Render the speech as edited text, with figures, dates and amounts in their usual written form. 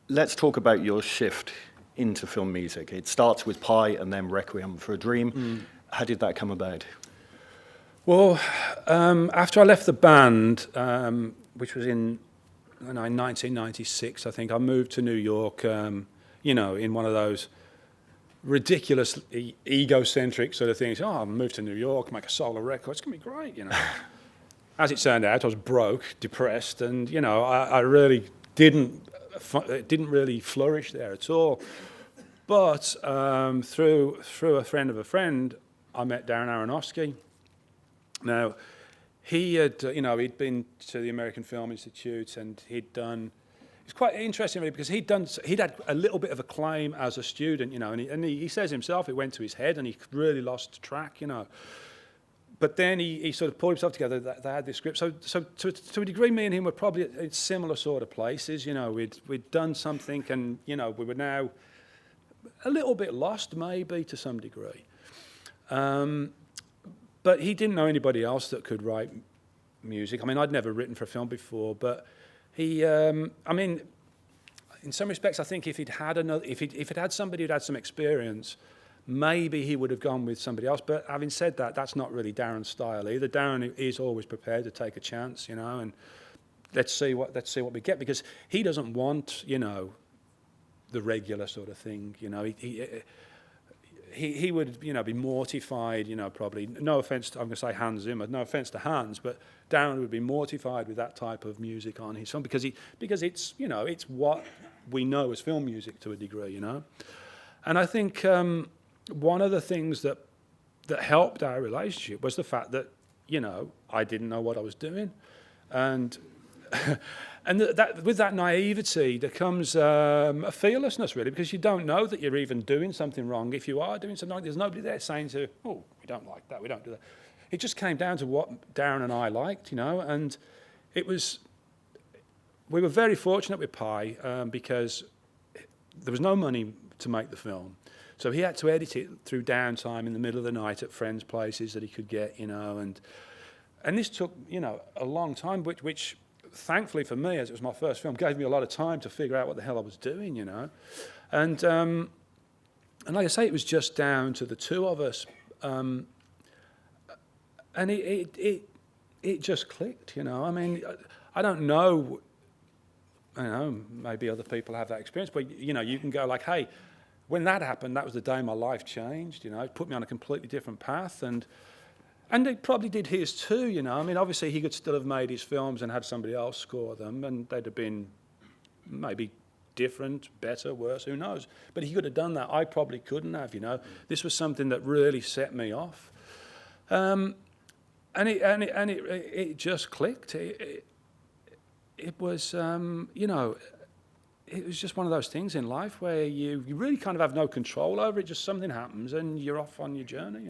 let's talk about your shift into film music. It starts with Pi and then Requiem for a Dream. How did that come about? Well, after I left the band, which was in 1996, I think, I moved to New York, in one of those ridiculous egocentric sort of things. Oh, I'll move to New York, make a solo record, it's going to be great, As it turned out, I was broke, depressed, and, I really didn't really flourish there at all. But through a friend of a friend, I met Darren Aronofsky. Now, he'd been to the American Film Institute, and it's quite interesting really, because he'd had a little bit of acclaim as a student, and he says himself it went to his head and he really lost track, But then he sort of pulled himself together. They had this script. So to a degree, me and him were probably at similar sort of places. We'd done something, and we were now a little bit lost, maybe to some degree. But he didn't know anybody else that could write music. I mean, I'd never written for a film before, but he, in some respects, I think if it had somebody who'd had some experience, maybe he would have gone with somebody else. But having said that, that's not really Darren's style either. Darren is always prepared to take a chance, and let's see what we get, because he doesn't want, the regular sort of thing. He would, be mortified, probably. No offense I'm going to say Hans Zimmer. No offense to Hans, but Darren would be mortified with that type of music on his film because it's, it's what we know as film music to a degree, And I think one of the things that helped our relationship was the fact that, I didn't know what I was doing, and that with that naivety there comes a fearlessness, really, because you don't know that you're even doing something wrong. If you are doing something wrong, there's nobody there saying to, oh, we don't like that, we don't do that. It just came down to what Darren and I liked, and we were very fortunate with Pi because there was no money to make the film. So he had to edit it through downtime in the middle of the night at friends' places that he could get, and this took, a long time, which thankfully for me, as it was my first film, gave me a lot of time to figure out what the hell I was doing, And like I say, it was just down to the two of us, and it just clicked, I mean, I don't know, maybe other people have that experience, but you can go like, hey, when that happened, that was the day my life changed, It put me on a completely different path, and it probably did his too, I mean, obviously he could still have made his films and had somebody else score them, and they'd have been maybe different, better, worse, who knows? But he could have done that. I probably couldn't have, This was something that really set me off, and it just clicked. It was, it was just one of those things in life where you really kind of have no control over it. Just something happens and you're off on your journey,